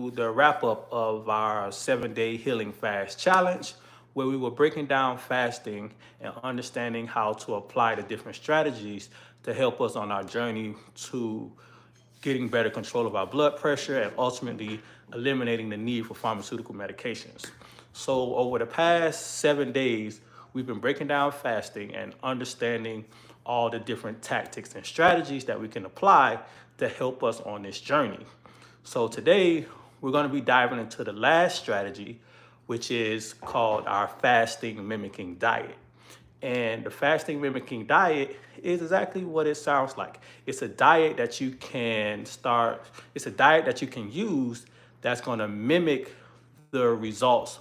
the wrap up of our 7 day healing fast challenge, where we were breaking down fasting and understanding how to apply the different strategies to help us on our journey to getting better control of our blood pressure and ultimately eliminating the need for pharmaceutical medications. So, over the past 7 days, we've been breaking down fasting and understanding all the different tactics and strategies that we can apply to help us on this journey. So today we're going to be diving into the last strategy, which is called our fasting mimicking diet. And the fasting mimicking diet is exactly what it sounds like. It's a diet that you can start, it's a diet that you can use that's going to mimic the results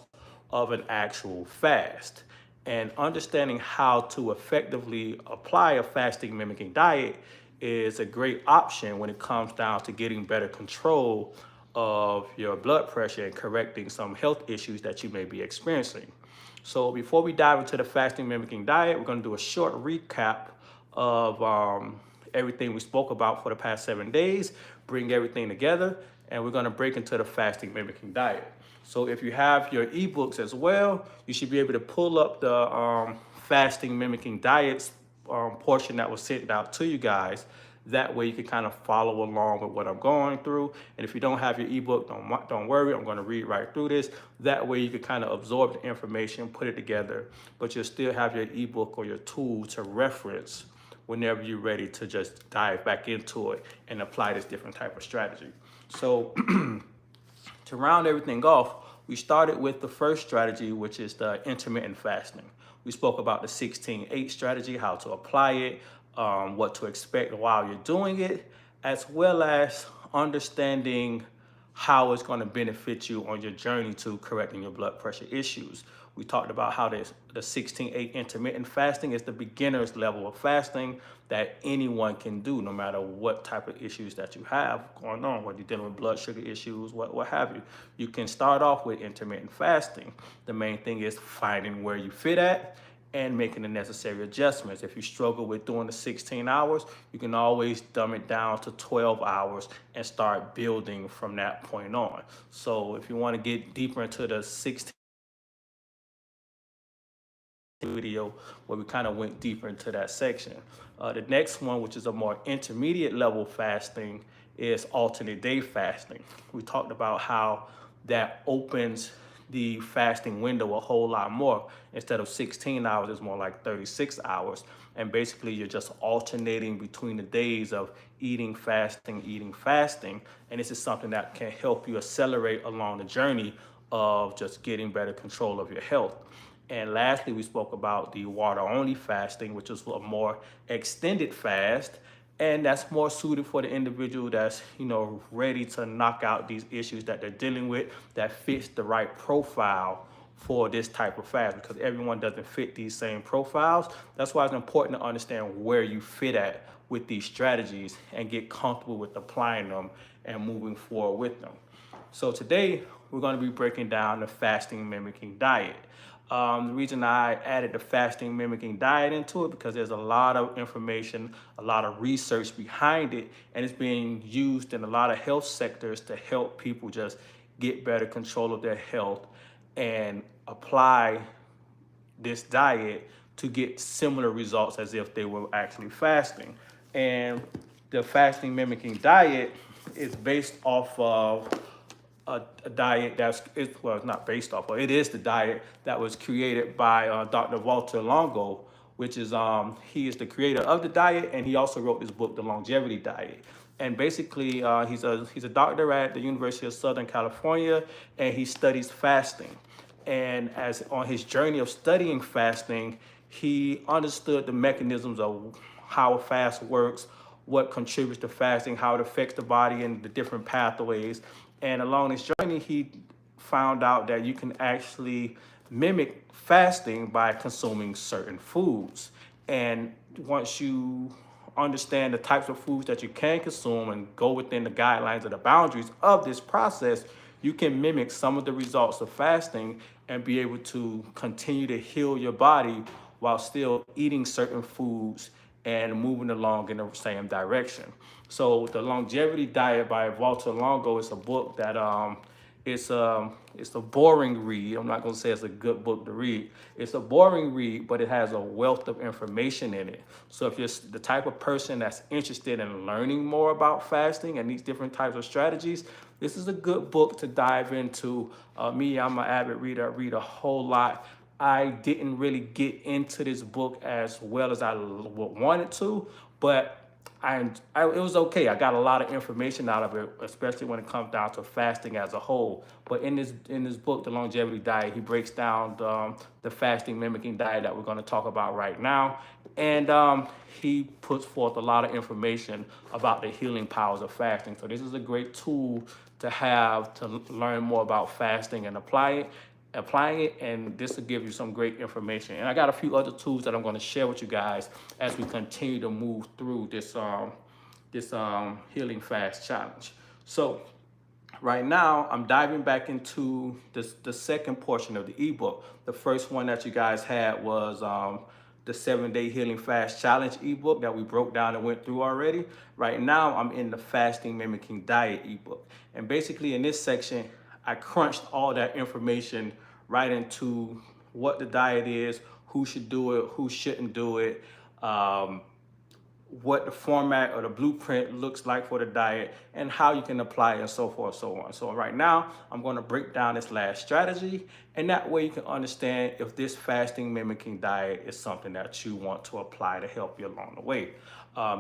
of an actual fast. And understanding how to effectively apply a fasting mimicking diet is a great option when it comes down to getting better control of your blood pressure and correcting some health issues that you may be experiencing. So before we dive into the fasting mimicking diet, we're going to do a short recap of everything we spoke about for the past 7 days, bring everything together, and we're going to break into the fasting mimicking diet. So if you have your ebooks as well, you should be able to pull up the fasting mimicking diets portion that was sent out to you guys. That way you can kind of follow along with what I'm going through. And if you don't have your ebook, don't worry, I'm going to read right through this. That way you can kind of absorb the information, put it together, but you'll still have your ebook or your tool to reference whenever you're ready to just dive back into it and apply this different type of strategy. So to round everything off, we started with the first strategy, which is the intermittent fasting. We spoke about the 16-8 strategy, how to apply it, what to expect while you're doing it, as well as understanding how it's going to benefit you on your journey to correcting your blood pressure issues. We talked about how the 16-8 intermittent fasting is the beginner's level of fasting that anyone can do, no matter what type of issues that you have going on, whether you're dealing with blood sugar issues, what have you. You can start off with intermittent fasting. The main thing is finding where you fit at and making the necessary adjustments. If you struggle with doing the 16 hours, you can always dumb it down to 12 hours and start building from that point on. So if you want to get deeper into the 16 video where we kind of went deeper into that section. The next one, which is a more intermediate level fasting, is alternate day fasting. We talked about how that opens the fasting window a whole lot more. Instead of 16 hours, it's more like 36 hours. And basically, you're just alternating between the days of eating, fasting. And this is something that can help you accelerate along the journey of just getting better control of your health. And lastly, we spoke about the water only fasting, which is a more extended fast. And that's more suited for the individual that's, ready to knock out these issues that they're dealing with, that fits the right profile for this type of fast, because everyone doesn't fit these same profiles. That's why it's important to understand where you fit at with these strategies and get comfortable with applying them and moving forward with them. So today we're going to be breaking down the fasting mimicking diet. The reason I added the fasting mimicking diet into it because there's a lot of information, a lot of research behind it, and it's being used in a lot of health sectors to help people just get better control of their health and apply this diet to get similar results as if they were actually fasting. And the fasting mimicking diet is based off of a diet it's not based off, but it is the diet that was created by Dr. Walter Longo, which is he is the creator of the diet, and he also wrote this book, The Longevity Diet. And basically, he's a doctor at the University of Southern California, and he studies fasting. And as on his journey of studying fasting, he understood the mechanisms of how a fast works, what contributes to fasting, how it affects the body and the different pathways. And along this journey, he found out that you can actually mimic fasting by consuming certain foods. And once you understand the types of foods that you can consume and go within the guidelines or the boundaries of this process, you can mimic some of the results of fasting and be able to continue to heal your body while still eating certain foods and moving along in the same direction. So the Longevity Diet by Walter Longo is a book that it's a boring read. I'm not going to say it's a good book to read. It's a boring read, but it has a wealth of information in it. So if you're the type of person that's interested in learning more about fasting and these different types of strategies, this is a good book to dive into. I'm an avid reader. I read a whole lot. I didn't really get into this book as well as I wanted to, but it was okay. I got a lot of information out of it, especially when it comes down to fasting as a whole. But in this book, The Longevity Diet, he breaks down the fasting mimicking diet that we're going to talk about right now, and he puts forth a lot of information about the healing powers of fasting. So this is a great tool to have to learn more about fasting and applying it, and this will give you some great information. And I got a few other tools that I'm going to share with you guys as we continue to move through this healing fast challenge. So right now I'm diving back into the second portion of the ebook. The first one that you guys had was the 7-Day Healing Fast Challenge ebook that we broke down and went through already. Right now I'm in the Fasting Mimicking Diet ebook, and basically in this section I crunched all that information right into what the diet is, who should do it, who shouldn't do it, what the format or the blueprint looks like for the diet, and how you can apply it, and so forth, so on. So right now, I'm going to break down this last strategy, and that way you can understand if this fasting mimicking diet is something that you want to apply to help you along the way.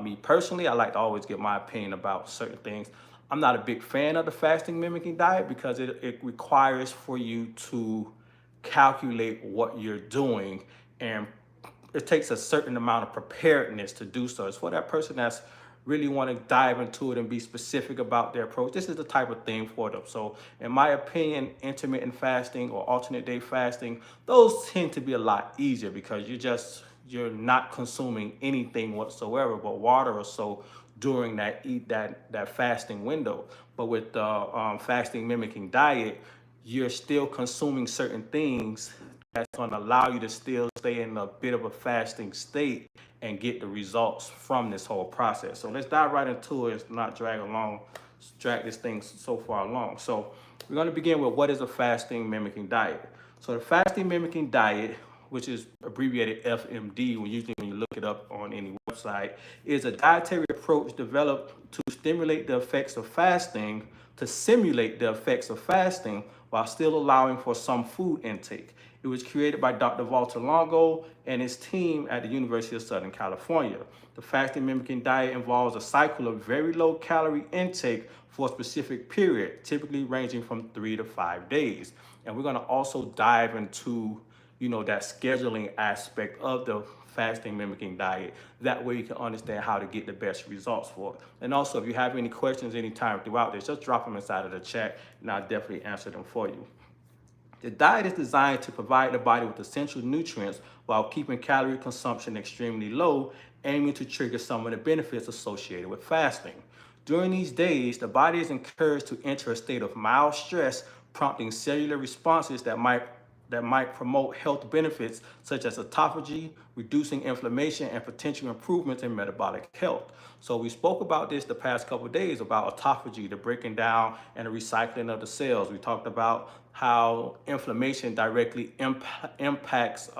Me personally, I like to always get my opinion about certain things. I'm not a big fan of the fasting mimicking diet because it requires for you to calculate what you're doing, and it takes a certain amount of preparedness to do so. It's for that person that's really want to dive into it and be specific about their approach. This is the type of thing for them. So in my opinion, intermittent fasting or alternate day fasting, those tend to be a lot easier because you're not consuming anything whatsoever but water or so during that fasting window. But with the fasting mimicking diet, you're still consuming certain things that's going to allow you to still stay in a bit of a fasting state and get the results from this whole process. So let's dive right into it. It's not drag this thing so far along. So we're going to begin with what is a fasting mimicking diet. So the fasting mimicking diet, which is abbreviated FMD when you look it up on any website, is a dietary approach developed to stimulate the effects of fasting, to simulate the effects of fasting while still allowing for some food intake. It was created by Dr. Walter Longo and his team at the University of Southern California. The fasting mimicking diet involves a cycle of very low calorie intake for a specific period, typically ranging from 3 to 5 days. And we're going to also dive into that scheduling aspect of the fasting mimicking diet. That way you can understand how to get the best results for it. And also, if you have any questions anytime throughout this, just drop them inside of the chat and I'll definitely answer them for you. The diet is designed to provide the body with essential nutrients while keeping calorie consumption extremely low, aiming to trigger some of the benefits associated with fasting. During these days, the body is encouraged to enter a state of mild stress, prompting cellular responses that might promote health benefits such as autophagy, reducing inflammation, and potential improvements in metabolic health. So we spoke about this the past couple of days about autophagy, the breaking down and the recycling of the cells. We talked about how inflammation directly impacts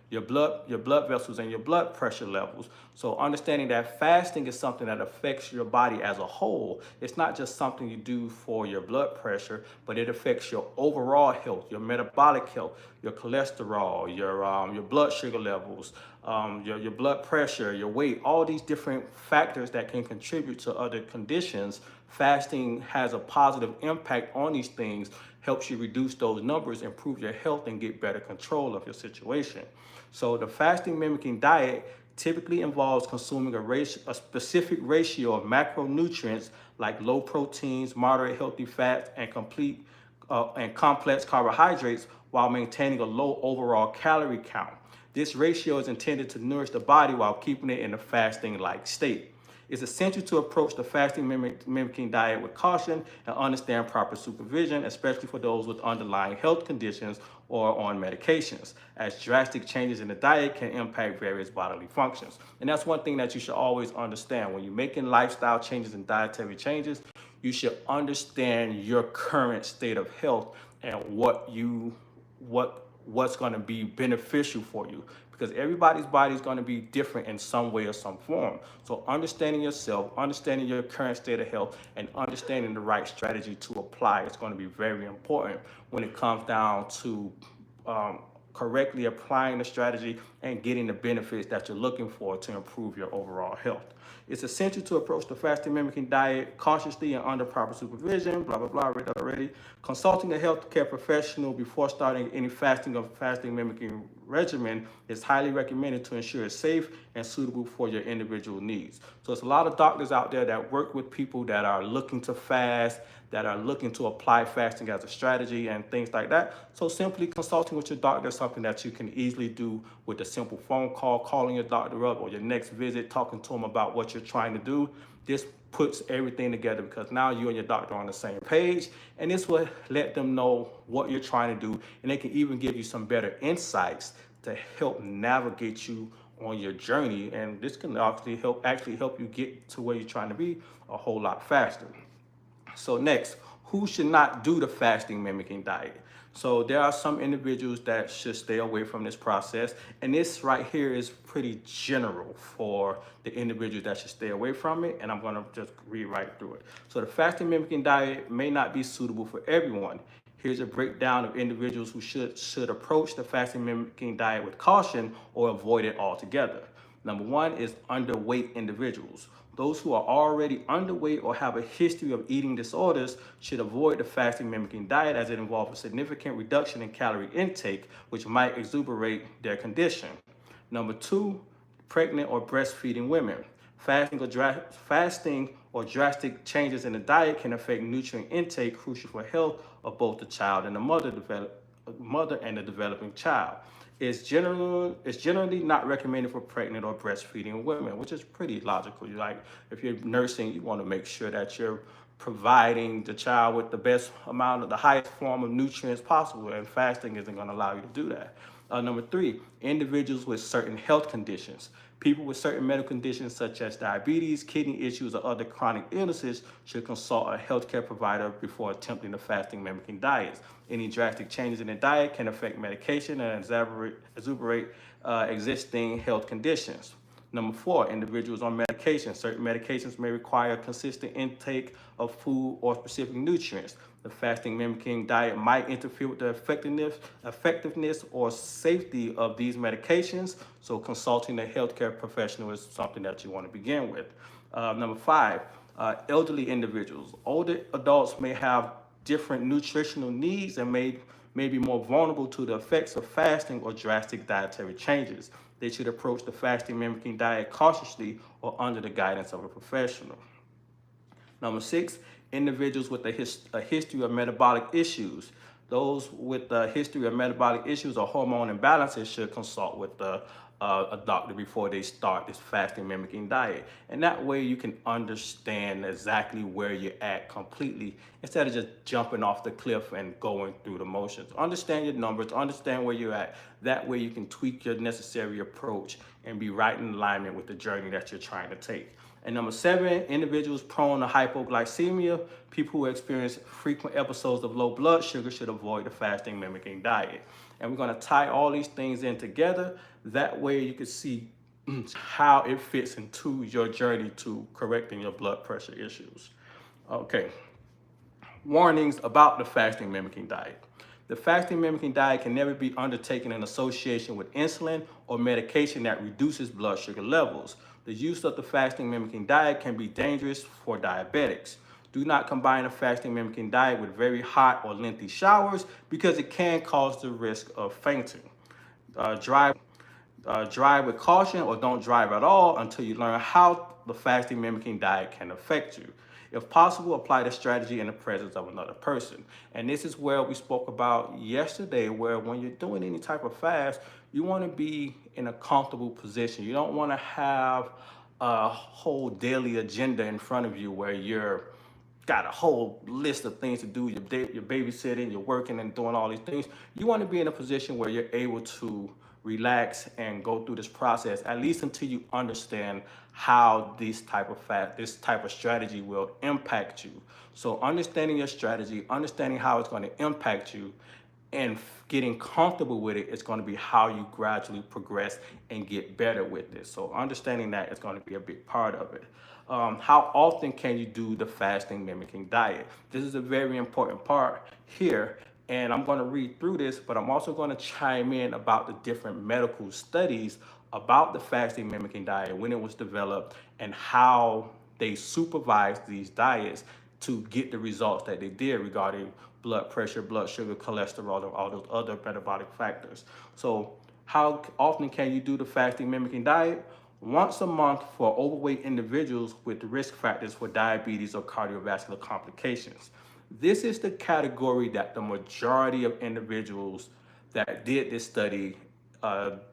your blood vessels and your blood pressure levels. So understanding that fasting is something that affects your body as a whole. It's not just something you do for your blood pressure, but it affects your overall health, your metabolic health, your cholesterol, your blood sugar levels, your blood pressure, your weight, all these different factors that can contribute to other conditions. Fasting has a positive impact on these things, helps you reduce those numbers, improve your health, and get better control of your situation. So the fasting mimicking diet typically involves consuming a specific ratio of macronutrients like low proteins, moderate healthy fats, and complex carbohydrates while maintaining a low overall calorie count. This ratio is intended to nourish the body while keeping it in a fasting-like state. It's essential to approach the fasting mimicking diet with caution and understand proper supervision, especially for those with underlying health conditions or on medications, as drastic changes in the diet can impact various bodily functions. And that's one thing that you should always understand. When you're making lifestyle changes and dietary changes, you should understand your current state of health and what's going to be beneficial for you, because everybody's body is going to be different in some way or some form. So understanding yourself, understanding your current state of health, and understanding the right strategy to apply is going to be very important when it comes down to correctly applying the strategy and getting the benefits that you're looking for to improve your overall health. It's essential to approach the fasting mimicking diet cautiously and under proper supervision, blah, blah, blah, I read that already. Consulting a healthcare professional before starting any fasting or fasting mimicking regimen is highly recommended to ensure it's safe and suitable for your individual needs. So there's a lot of doctors out there that work with people that are looking to fast, that are looking to apply fasting as a strategy and things like that. So simply consulting with your doctor is something that you can easily do with a simple phone call, calling your doctor up, or your next visit, talking to them about what you're trying to do. This puts everything together, because now you and your doctor are on the same page, and this will let them know what you're trying to do, and they can even give you some better insights to help navigate you on your journey. And this can actually help you get to where you're trying to be a whole lot faster. So next, who should not do the fasting mimicking diet? So there are some individuals that should stay away from this process. And this right here is pretty general for the individuals that should stay away from it. And I'm gonna just read right through it. So the fasting mimicking diet may not be suitable for everyone. Here's a breakdown of individuals who should approach the fasting mimicking diet with caution or avoid it altogether. Number one is underweight individuals. Those who are already underweight or have a history of eating disorders should avoid the fasting mimicking diet, as it involves a significant reduction in calorie intake, which might exacerbate their condition. Number two, pregnant or breastfeeding women. Fasting or drastic changes in the diet can affect nutrient intake, crucial for health of both the child and the mother and the developing child. It's generally not recommended for pregnant or breastfeeding women, which is pretty logical. Like, if you're nursing, you want to make sure that you're providing the child with the best amount of the highest form of nutrients possible, and fasting isn't going to allow you to do that. Number three, individuals with certain health conditions. People with certain medical conditions such as diabetes, kidney issues, or other chronic illnesses should consult a healthcare provider before attempting the fasting mimicking diets. Any drastic changes in the diet can affect medication and exacerbate existing health conditions. Number four, individuals on medication. Certain medications may require consistent intake of food or specific nutrients. The fasting mimicking diet might interfere with the effectiveness or safety of these medications, so consulting a healthcare professional is something that you want to begin with. Number five, elderly individuals. Older adults may have different nutritional needs and may be more vulnerable to the effects of fasting or drastic dietary changes. They should approach the fasting mimicking diet cautiously or under the guidance of a professional. Number six, individuals with a history of metabolic issues. Those with a history of metabolic issues or hormone imbalances should consult with a doctor before they start this fasting mimicking diet. And that way you can understand exactly where you're at completely, instead of just jumping off the cliff and going through the motions. Understand your numbers, understand where you're at. That way you can tweak your necessary approach and be right in alignment with the journey that you're trying to take. And number seven, individuals prone to hypoglycemia. People who experience frequent episodes of low blood sugar should avoid the fasting mimicking diet. And we're going to tie all these things in together. That way you can see how it fits into your journey to correcting your blood pressure issues. Okay. Warnings about the fasting mimicking diet. The fasting mimicking diet can never be undertaken in association with insulin or medication that reduces blood sugar levels. The use of the fasting mimicking diet can be dangerous for diabetics. Do not combine a fasting mimicking diet with very hot or lengthy showers, because it can cause the risk of fainting. Drive with caution, or don't drive at all until you learn how the fasting mimicking diet can affect you. If possible, apply the strategy in the presence of another person. And this is where we spoke about yesterday, where when you're doing any type of fast, you want to be in a comfortable position. You don't want to have a whole daily agenda in front of you where you're got a whole list of things to do. You're babysitting, you're working and doing all these things. You want to be in a position where you're able to relax and go through this process, at least until you understand how this type of strategy will impact you. So understanding your strategy, understanding how it's going to impact you, and getting comfortable with it is going to be how you gradually progress and get better with it. So understanding that is going to be a big part of it. How often can you do the fasting mimicking diet? This is a very important part here, and I'm going to read through this, but I'm also going to chime in about the different medical studies about the fasting mimicking diet, when it was developed, and how they supervised these diets to get the results that they did regarding blood pressure, blood sugar, cholesterol, and all those other metabolic factors. So how often can you do the fasting mimicking diet? Once a month for overweight individuals with risk factors for diabetes or cardiovascular complications. This is the category that the majority of individuals that did this study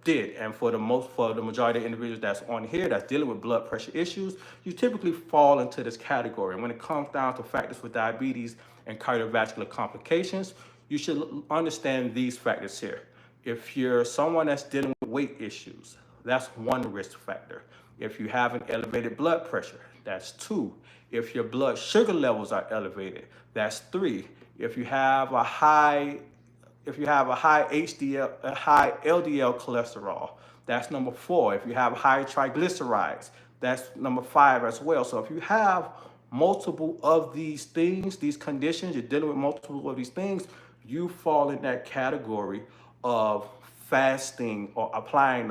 did. And for the majority of individuals that's on here that's dealing with blood pressure issues, you typically fall into this category. And when it comes down to factors for diabetes and cardiovascular complications, you should understand these factors here. If you're someone that's dealing with weight issues, that's one risk factor. If you have an elevated blood pressure, that's two. If your blood sugar levels are elevated, that's three. If you have a high HDL, a high LDL cholesterol, that's number four. If you have high triglycerides, that's number five as well. So if you have multiple of these things, these conditions, you're dealing with multiple of these things, you fall in that category of fasting or applying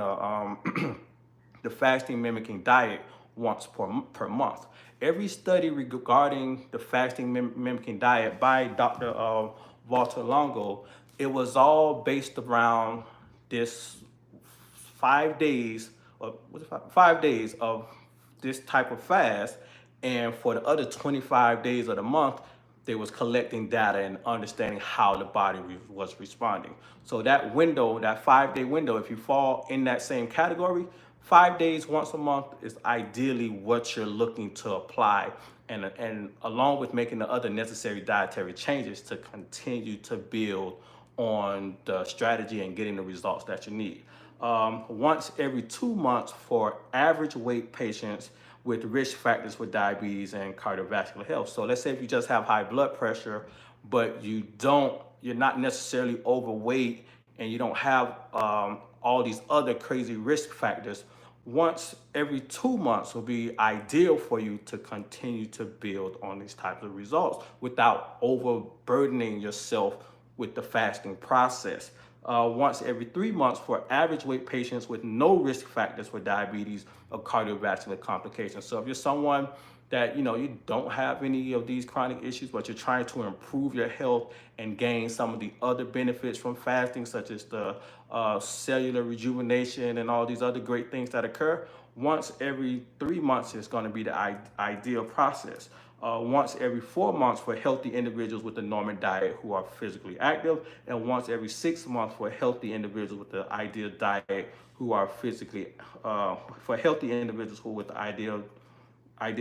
the fasting mimicking diet once per month. Every study regarding the fasting mimicking diet by Dr. Walter Longo, it was all based around this 5 days, or 5 days of this type of fast, and for the other 25 days of the month, they was collecting data and understanding how the body was responding. So that window, that 5-day window, if you fall in that same category, 5 days once a month is ideally what you're looking to apply, and along with making the other necessary dietary changes to continue to build on the strategy and getting the results that you need. Once every 2 months for average weight patients with risk factors for diabetes and cardiovascular health. So let's say if you just have high blood pressure, but you're not necessarily overweight and you don't have all these other crazy risk factors, once every 2 months will be ideal for you to continue to build on these types of results without overburdening yourself with the fasting process. Once every 3 months for average weight patients with no risk factors for diabetes or cardiovascular complications. So if you're someone that you don't have any of these chronic issues, but you're trying to improve your health and gain some of the other benefits from fasting, such as the cellular rejuvenation and all these other great things that occur, once every 3 months is going to be the ideal process. Once every 4 months for healthy individuals with a normal diet who are physically active, and once every 6 months for healthy individuals with the ideal diet who are physically, for healthy individuals who with the ideal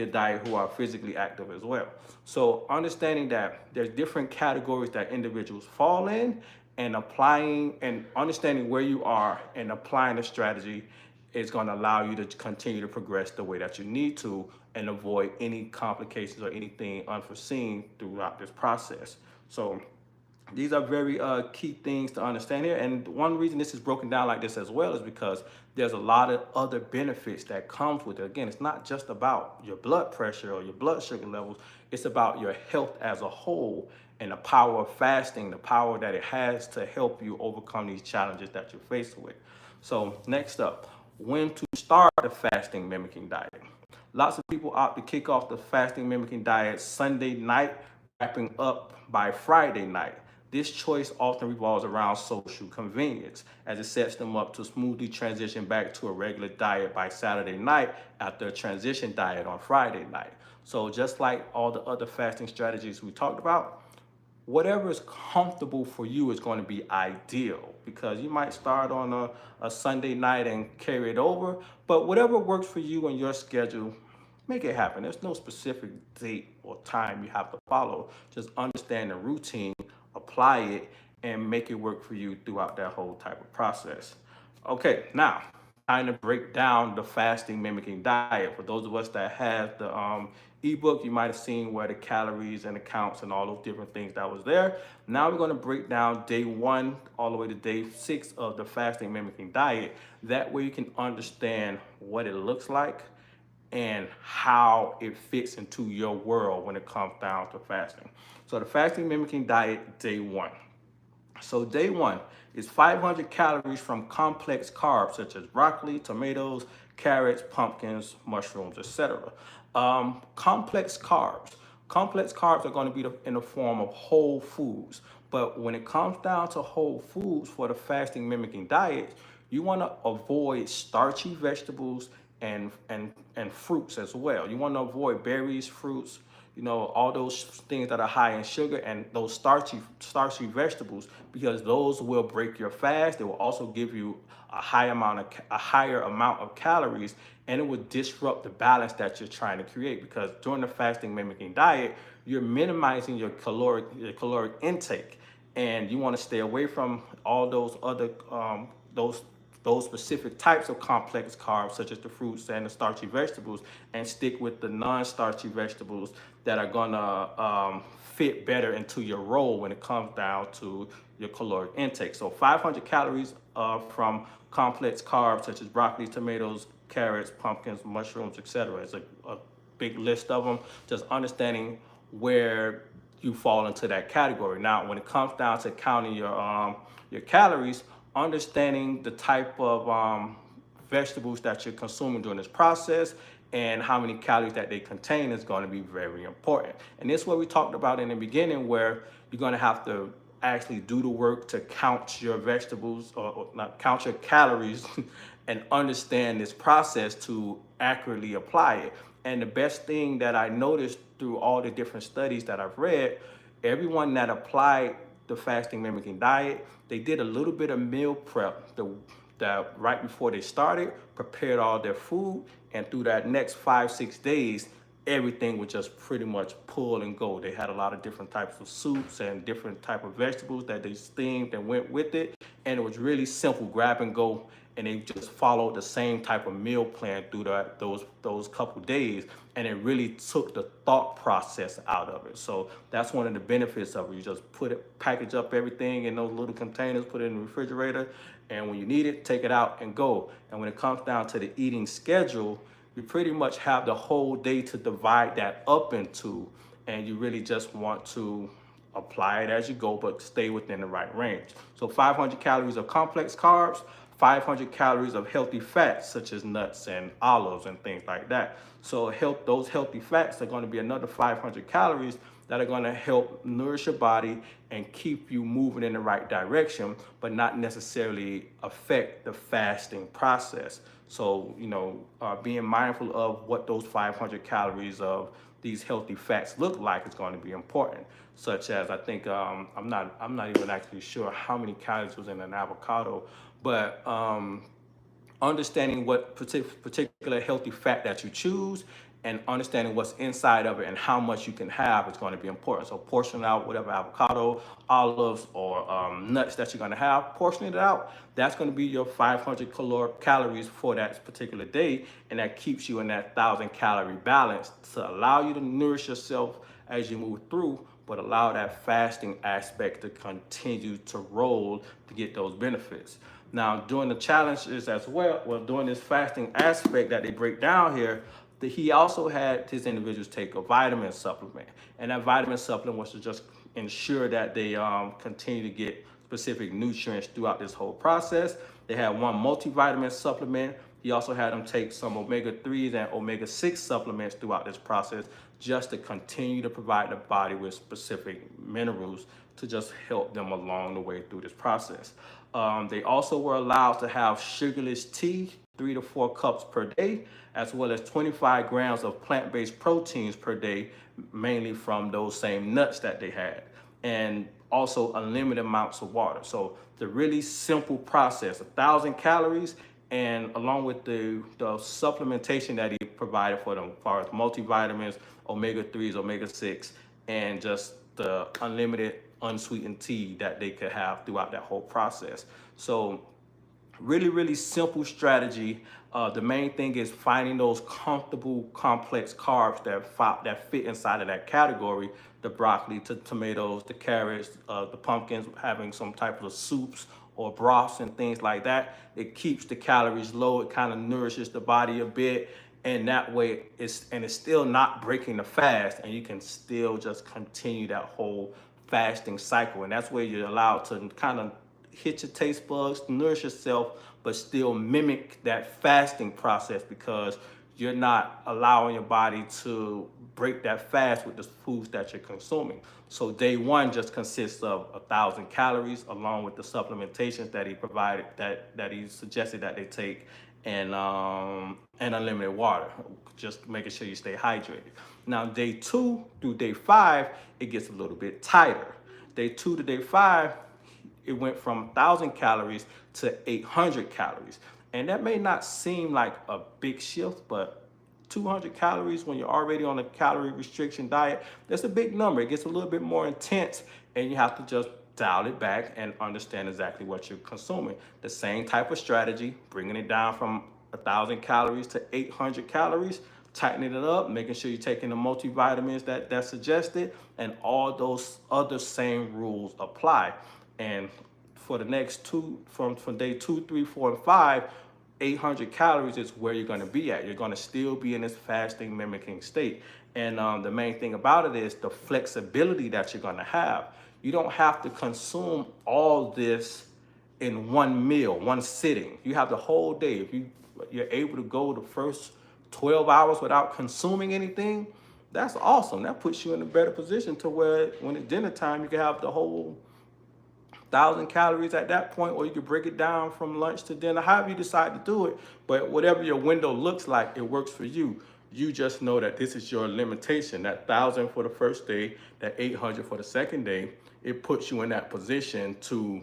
diet who are physically active as well. So understanding that there's different categories that individuals fall in, and applying and understanding where you are and applying the strategy is going to allow you to continue to progress the way that you need to and avoid any complications or anything unforeseen throughout this process. So these are very key things to understand here. And one reason this is broken down like this as well is because there's a lot of other benefits that comes with it. Again, it's not just about your blood pressure or your blood sugar levels. It's about your health as a whole and the power of fasting, the power that it has to help you overcome these challenges that you're faced with. So next up, when to start the fasting mimicking diet. Lots of people opt to kick off the fasting mimicking diet Sunday night, wrapping up by Friday night. This choice often revolves around social convenience, as it sets them up to smoothly transition back to a regular diet by Saturday night after a transition diet on Friday night. So just like all the other fasting strategies we talked about, whatever is comfortable for you is going to be ideal, because you might start on a Sunday night and carry it over, but whatever works for you and your schedule, make it happen. There's no specific date or time you have to follow. Just understand the routine, apply it, and make it work for you throughout that whole type of process. Okay, now kind of break down the fasting mimicking diet. For those of us that have the ebook, you might have seen where the calories and the counts and all those different things that was there. Now we're going to break down day 1 all the way to day 6 of the fasting mimicking diet. That way you can understand what it looks like and how it fits into your world when it comes down to fasting. So the fasting mimicking diet, day 1. So day 1 is 500 calories from complex carbs such as broccoli, tomatoes, carrots, pumpkins, mushrooms, etc. Complex carbs. Complex carbs are going to be in the form of whole foods. But when it comes down to whole foods for the fasting mimicking diet, you want to avoid starchy vegetables and fruits as well. You want to avoid berries, fruits, all those things that are high in sugar, and those starchy vegetables, because those will break your fast. They will also give you a higher amount of calories, and it will disrupt the balance that you're trying to create, because during the fasting mimicking diet, you're minimizing your caloric intake, and you want to stay away from all those other those specific types of complex carbs, such as the fruits and the starchy vegetables, and stick with the non-starchy vegetables that are gonna fit better into your role when it comes down to your caloric intake. So 500 calories from complex carbs such as broccoli, tomatoes, carrots, pumpkins, mushrooms, etc. It's a big list of them. Just understanding where you fall into that category. Now, when it comes down to counting your calories, understanding the type of vegetables that you're consuming during this process and how many calories that they contain is going to be very important. And this is what we talked about in the beginning, where you're going to have to actually do the work to count your vegetables, or not count your calories, and understand this process to accurately apply it. And the best thing that I noticed through all the different studies that I've read, everyone that applied the fasting mimicking diet, they did a little bit of meal prep that right before they started, prepared all their food, and through that next 5-6 days, everything would just pretty much pull and go. They had a lot of different types of soups and different type of vegetables that they steamed and went with it, and it was really simple, grab and go, and they just followed the same type of meal plan through those couple days, and it really took the thought process out of it. So that's one of the benefits of it. You just package up everything in those little containers, put it in the refrigerator, and when you need it, take it out and go. And when it comes down to the eating schedule, you pretty much have the whole day to divide that up into, and you really just want to apply it as you go, but stay within the right range. So 500 calories of complex carbs, 500 calories of healthy fats, such as nuts and olives and things like that. So those healthy fats are going to be another 500 calories that are going to help nourish your body and keep you moving in the right direction, but not necessarily affect the fasting process. So, being mindful of what those 500 calories of these healthy fats look like is going to be important. Such as, I think, I'm not even actually sure how many calories was in an avocado, but understanding what particular healthy fat that you choose, and understanding what's inside of it and how much you can have is going to be important. So portion out whatever avocado, olives, or nuts that you're going to have, portion it out. That's going to be your 500 calories for that particular day, and that keeps you in that 1,000-calorie balance to allow you to nourish yourself as you move through, but allow that fasting aspect to continue to roll to get those benefits. Now, during the challenges as well, during this fasting aspect that they break down here, he also had his individuals take a vitamin supplement. And that vitamin supplement was to just ensure that they continue to get specific nutrients throughout this whole process. They had one multivitamin supplement. He also had them take some omega-3s and omega-6 supplements throughout this process, just to continue to provide the body with specific minerals to just help them along the way through this process. They also were allowed to have sugarless tea, 3 to 4 cups per day, as well as 25 grams of plant-based proteins per day, mainly from those same nuts that they had. and also unlimited amounts of water. So the really simple process, 1,000 calories, and along with the supplementation that he provided for them, as far as multivitamins, omega-3s, omega-6, and just the unlimited unsweetened tea that they could have throughout that whole process. So really, really simple strategy. The main thing is finding those comfortable, complex carbs that fit inside of that category. The broccoli, the tomatoes, the carrots, the pumpkins, having some type of soups or broths and things like that. It keeps the calories low. It kind of nourishes the body a bit. And that way it's still not breaking the fast, and you can still just continue that whole fasting cycle. And that's where you're allowed to kind of hit your taste buds, nourish yourself, but still mimic that fasting process, because you're not allowing your body to break that fast with the foods that you're consuming. So day one just consists of 1,000 calories, along with the supplementations that he provided, that he suggested that they take, and unlimited water, just making sure you stay hydrated. Now day 2 through day 5, it gets a little bit tighter. Day 2 to day 5, it went from 1,000 calories to 800 calories. And that may not seem like a big shift, but 200 calories when you're already on a calorie restriction diet, that's a big number. It gets a little bit more intense, and you have to just dial it back and understand exactly what you're consuming. The same type of strategy, bringing it down from 1,000 calories to 800 calories, tightening it up, making sure you're taking the multivitamins that's suggested, and all those other same rules apply. And for the next from day 2, 3, 4, and 5, 800 calories is where you're going to be at. You're going to still be in this fasting mimicking state. And the main thing about it is the flexibility that you're going to have. You don't have to consume all this in one meal, one sitting. You have the whole day. If you're able to go the first 12 hours without consuming anything, that's awesome. That puts you in a better position to where when it's dinner time, you can have the whole 1,000 calories at that point, or you could break it down from lunch to dinner, however you decide to do it. But whatever your window looks like, it works for you. You just know that this is your limitation. That 1,000 for the first day, that 800 for the second day, it puts you in that position to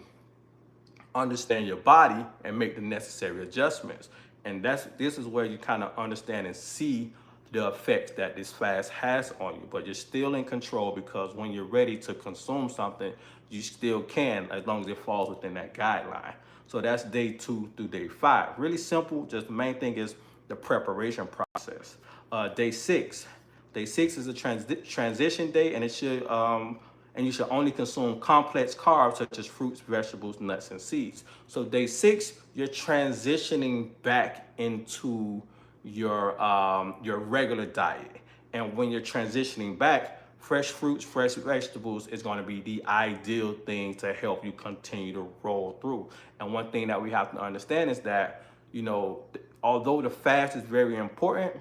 understand your body and make the necessary adjustments. And this is where you kind of understand and see the effects that this fast has on you. But you're still in control, because when you're ready to consume something, you still can, as long as it falls within that guideline. So that's day 2 through day 5. Really simple. Just the main thing is the preparation process. Day 6. Day 6 is a transition day, and you should only consume complex carbs such as fruits, vegetables, nuts, and seeds. So day 6, you're transitioning back into your regular diet. And when you're transitioning back, fresh fruits, fresh vegetables is going to be the ideal thing to help you continue to roll through. And one thing that we have to understand is that, although the fast is very important,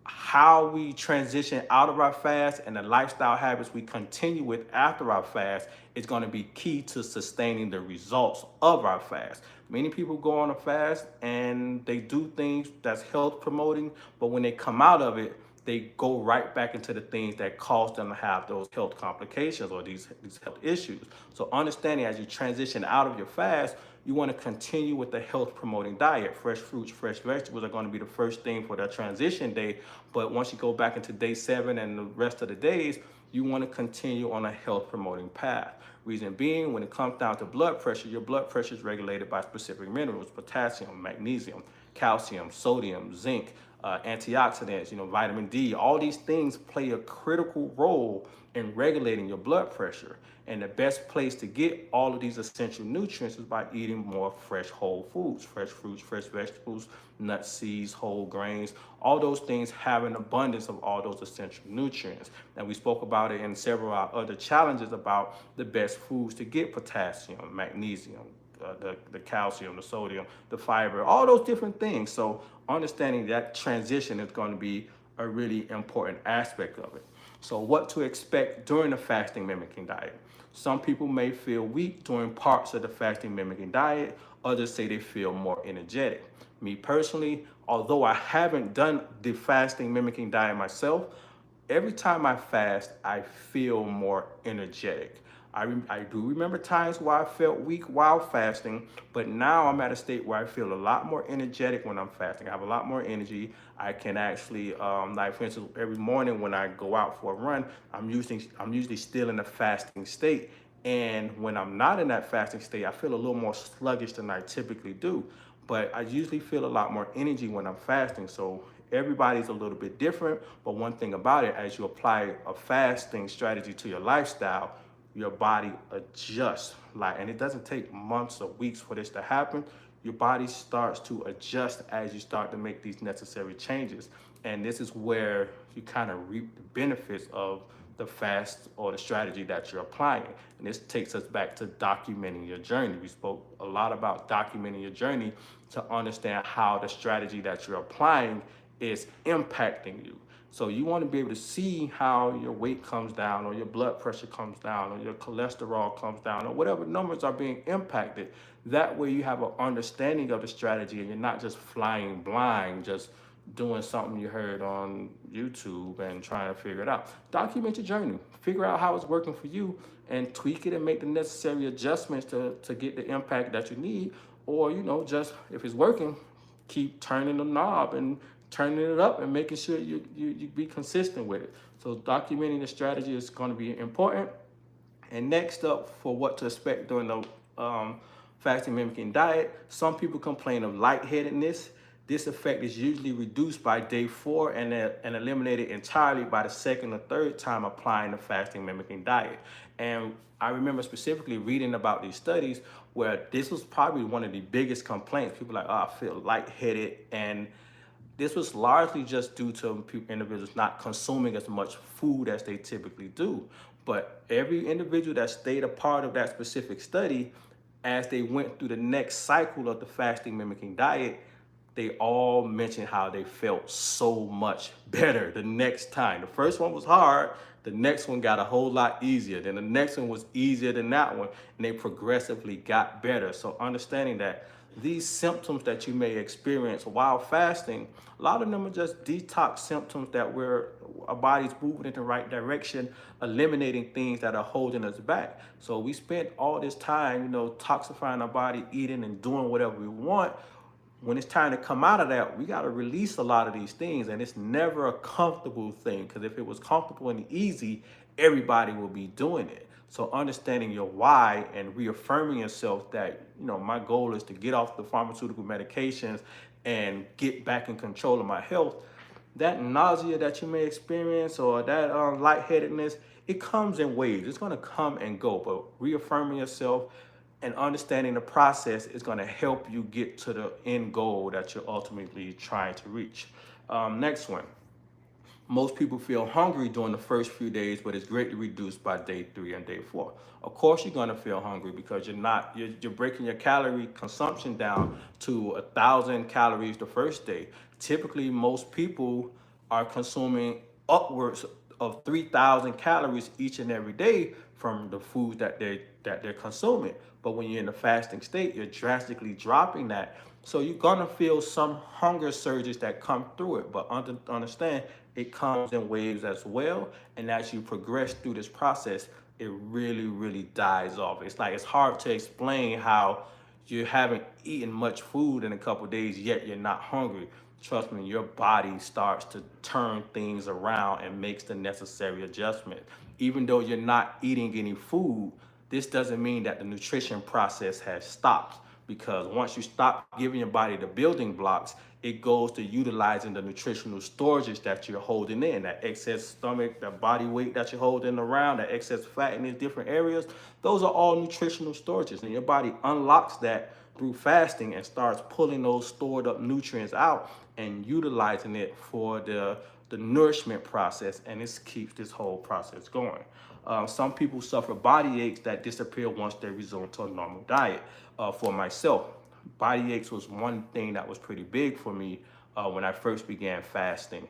how we transition out of our fast and the lifestyle habits we continue with after our fast is going to be key to sustaining the results of our fast. Many people go on a fast and they do things that's health promoting, but when they come out of it, they go right back into the things that cause them to have those health complications or these health issues. So understanding, as you transition out of your fast, you want to continue with the health promoting diet. Fresh fruits, fresh vegetables are going to be the first thing for that transition day. But once you go back into day 7 and the rest of the days, you want to continue on a health promoting path. Reason being, when it comes down to blood pressure, your blood pressure is regulated by specific minerals: potassium, magnesium, calcium, sodium, zinc, antioxidants, vitamin D. All these things play a critical role in regulating your blood pressure. And the best place to get all of these essential nutrients is by eating more fresh whole foods: fresh fruits, fresh vegetables, nuts, seeds, whole grains. All those things have an abundance of all those essential nutrients. And we spoke about it in several of our other challenges about the best foods to get potassium, magnesium, the calcium, the sodium, the fiber, all those different things. So understanding that transition is going to be a really important aspect of it. So what to expect during the fasting mimicking diet? Some people may feel weak during parts of the fasting mimicking diet. Others say they feel more energetic. Me personally, although I haven't done the fasting mimicking diet myself, every time I fast, I feel more energetic. I do remember times where I felt weak while fasting, but now I'm at a state where I feel a lot more energetic when I'm fasting. I have a lot more energy. I can actually, like for instance, every morning when I go out for a run, I'm usually still in a fasting state. And when I'm not in that fasting state, I feel a little more sluggish than I typically do. But I usually feel a lot more energy when I'm fasting. So everybody's a little bit different. But one thing about it, as you apply a fasting strategy to your lifestyle, your body adjusts. And it doesn't take months or weeks for this to happen. Your body starts to adjust as you start to make these necessary changes. And this is where you kind of reap the benefits of the fast or the strategy that you're applying. And this takes us back to documenting your journey. We spoke a lot about documenting your journey to understand how the strategy that you're applying is impacting you. So you want to be able to see how your weight comes down, or your blood pressure comes down, or your cholesterol comes down, or whatever numbers are being impacted. That way you have an understanding of the strategy and you're not just flying blind, just doing something you heard on YouTube and trying to figure it out. Document your journey. Figure out how it's working for you and tweak it and make the necessary adjustments to get the impact that you need. Or, just if it's working, keep turning the knob and turning it up and making sure you be consistent with it. So documenting the strategy is going to be important. And next up, for what to expect during the fasting mimicking diet, some people complain of lightheadedness. This effect is usually reduced by day 4 and eliminated entirely by the second or third time applying the fasting mimicking diet. And I remember specifically reading about these studies where this was probably one of the biggest complaints. People are like, oh, I feel lightheaded. And this was largely just due to individuals not consuming as much food as they typically do. But every individual that stayed a part of that specific study, as they went through the next cycle of the fasting mimicking diet, they all mentioned how they felt so much better the next time. The first one was hard. The next one got a whole lot easier. Then the next one was easier than that one. And they progressively got better. So understanding that these symptoms that you may experience while fasting, a lot of them are just detox symptoms that our body's moving in the right direction, eliminating things that are holding us back. So we spent all this time, toxifying our body, eating and doing whatever we want. When it's time to come out of that, we got to release a lot of these things. And it's never a comfortable thing, because if it was comfortable and easy, everybody will be doing it. So understanding your why and reaffirming yourself that, my goal is to get off the pharmaceutical medications and get back in control of my health. That nausea that you may experience, or that lightheadedness, it comes in waves. It's going to come and go. But reaffirming yourself and understanding the process is going to help you get to the end goal that you're ultimately trying to reach. Next one. Most people feel hungry during the first few days, but it's greatly reduced by day 3 and day 4. Of course, you're going to feel hungry because you're breaking your calorie consumption down to 1,000 calories the first day. Typically, most people are consuming upwards of 3,000 calories each and every day from the food that they're consuming. But when you're in a fasting state, you're drastically dropping that. So you're gonna feel some hunger surges that come through it, but understand it comes in waves as well. And as you progress through this process, it really, really dies off. It's hard to explain how you haven't eaten much food in a couple of days, yet you're not hungry. Trust me, your body starts to turn things around and makes the necessary adjustment. Even though you're not eating any food, this doesn't mean that the nutrition process has stopped, because once you stop giving your body the building blocks, it goes to utilizing the nutritional storages that you're holding in, that excess stomach, that body weight that you're holding around, that excess fat in these different areas. Those are all nutritional storages, and your body unlocks that through fasting and starts pulling those stored up nutrients out and utilizing it for the nourishment process, and this keeps this whole process going. Some people suffer body aches that disappear once they resume to a normal diet. For myself, body aches was one thing that was pretty big for me when I first began fasting.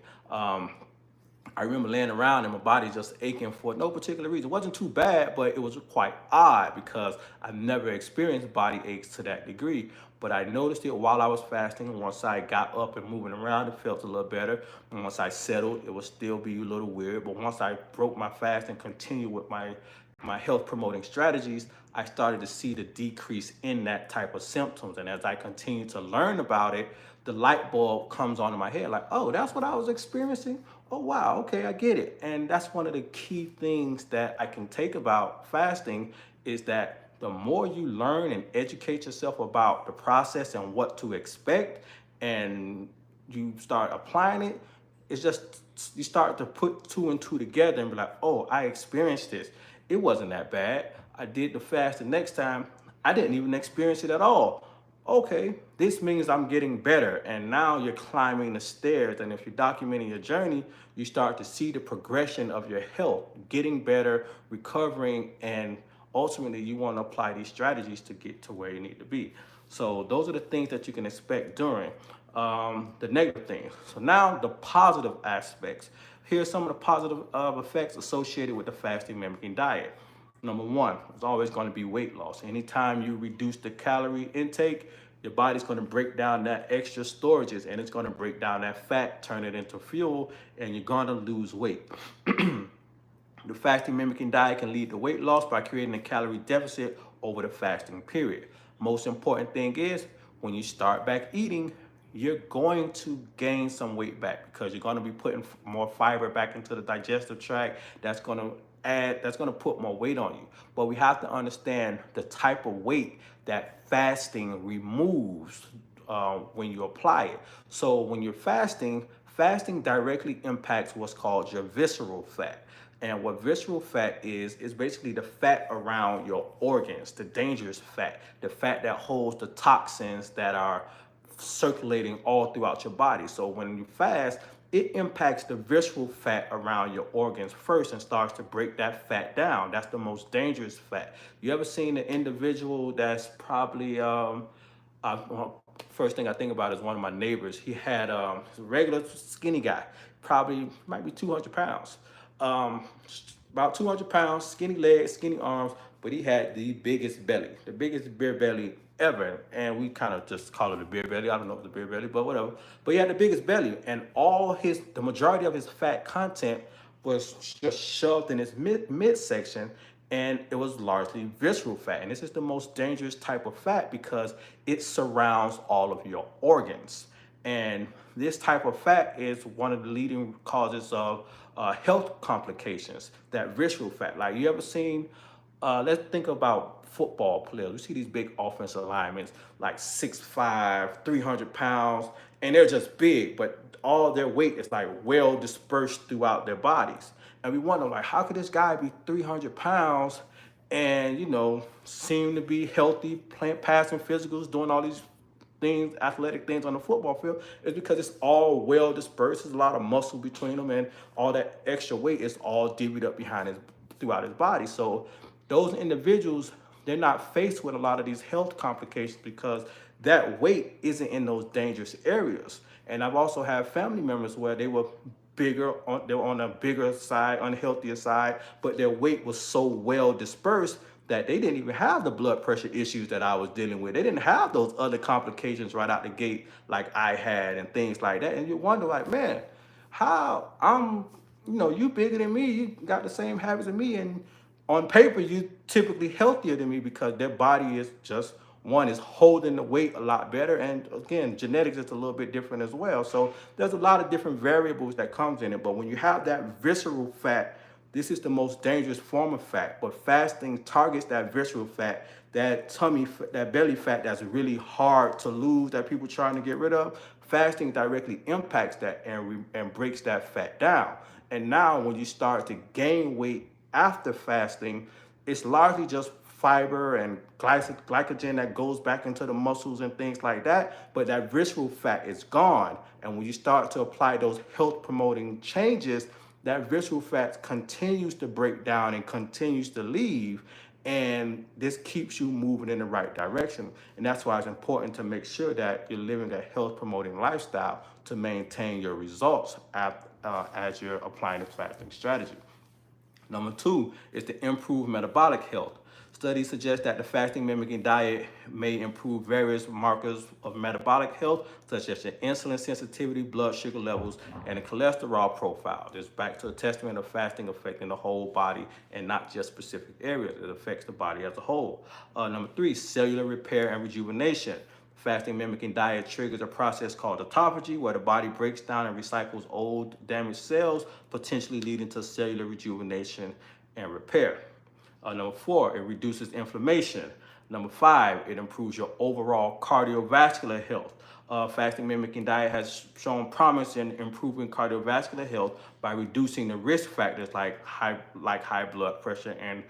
I remember laying around and my body just aching for no particular reason. It wasn't too bad, but it was quite odd because I've never experienced body aches to that degree. But I noticed it while I was fasting. Once I got up and moving around, it felt a little better. And once I settled, it would still be a little weird. But once I broke my fast and continued with my health promoting strategies, I started to see the decrease in that type of symptoms. And as I continued to learn about it, the light bulb comes on in my head like, oh, that's what I was experiencing. Oh, wow. Okay, I get it. And that's one of the key things that I can take about fasting is that the more you learn and educate yourself about the process and what to expect, and you start applying it, it's just you start to put two and two together and be like, oh, I experienced this. It wasn't that bad. I did the fast the next time. I didn't even experience it at all. Okay, this means I'm getting better. And now you're climbing the stairs. And if you're documenting your journey, you start to see the progression of your health, getting better, recovering, and ultimately you want to apply these strategies to get to where you need to be. So those are the things that you can expect during the negative things. So now the positive aspects. Here's some of the positive effects associated with the fasting mimicking diet. Number one, it's always going to be weight loss. Anytime you reduce the calorie intake, your body's going to break down that extra storages and it's going to break down that fat, turn it into fuel, and you're going to lose weight. The fasting mimicking diet can lead to weight loss by creating a calorie deficit over the fasting period. Most important thing is when you start back eating, you're going to gain some weight back because you're going to be putting more fiber back into the digestive tract. That's going to put more weight on you. But we have to understand the type of weight that fasting removes when you apply it. So when you're fasting, fasting directly impacts what's called your visceral fat. And what visceral fat is basically the fat around your organs, the dangerous fat, the fat that holds the toxins that are circulating all throughout your body. So when you fast, it impacts the visceral fat around your organs first and starts to break that fat down. That's the most dangerous fat. You ever seen an individual that's probably, first thing I think about is one of my neighbors. He had a regular skinny guy, probably might be 200 pounds. About 200 pounds, skinny legs, skinny arms, but he had the biggest belly, the biggest beer belly ever. And we kind of just call it a beer belly. I don't know if it's a beer belly, but whatever. But he had the biggest belly, and the majority of his fat content was just shoved in his midsection, and it was largely visceral fat. And this is the most dangerous type of fat because it surrounds all of your organs. And this type of fat is one of the leading causes of health complications, that visceral fat. Like you ever seen, let's think about football players. We see these big offensive linemen, like 6'5", 300 pounds, and they're just big, but all their weight is like well dispersed throughout their bodies. And we wonder, like, how could this guy be 300 pounds and, seem to be healthy, passing physicals, doing all these things, athletic things on the football field? Is because it's all well dispersed. There's a lot of muscle between them, and all that extra weight is all divvied up throughout his body. So those individuals, they're not faced with a lot of these health complications because that weight isn't in those dangerous areas. And I've also had family members where they were they were on a bigger side, unhealthier side, but their weight was so well dispersed that they didn't even have the blood pressure issues that I was dealing with. They didn't have those other complications right out the gate like I had and things like that. And you wonder, like, man, how you bigger than me, you got the same habits as me, and on paper you typically healthier than me because their body is just one is holding the weight a lot better, and again, genetics is a little bit different as well. So there's a lot of different variables that comes in it. But when you have that visceral fat, this is the most dangerous form of fat. But fasting targets that visceral fat, that belly fat that's really hard to lose, that people trying to get rid of. Fasting directly impacts that and breaks that fat down. And now when you start to gain weight after fasting, it's largely just fiber and glycogen that goes back into the muscles and things like that, but that visceral fat is gone. And when you start to apply those health promoting changes, that visceral fat continues to break down and continues to leave, and this keeps you moving in the right direction. And that's why it's important to make sure that you're living a health promoting lifestyle to maintain your results as you're applying the fasting strategy. Number two is to improve metabolic health. Studies suggest that the fasting mimicking diet may improve various markers of metabolic health, such as your insulin sensitivity, blood sugar levels, and the cholesterol profile. This is back to a testament of fasting affecting the whole body and not just specific areas. It affects the body as a whole. Number three, cellular repair and rejuvenation. Fasting mimicking diet triggers a process called autophagy, where the body breaks down and recycles old damaged cells, potentially leading to cellular rejuvenation and repair. Number four, it reduces inflammation. Number five, it improves your overall cardiovascular health. Fasting mimicking diet has shown promise in improving cardiovascular health by reducing the risk factors like high blood pressure and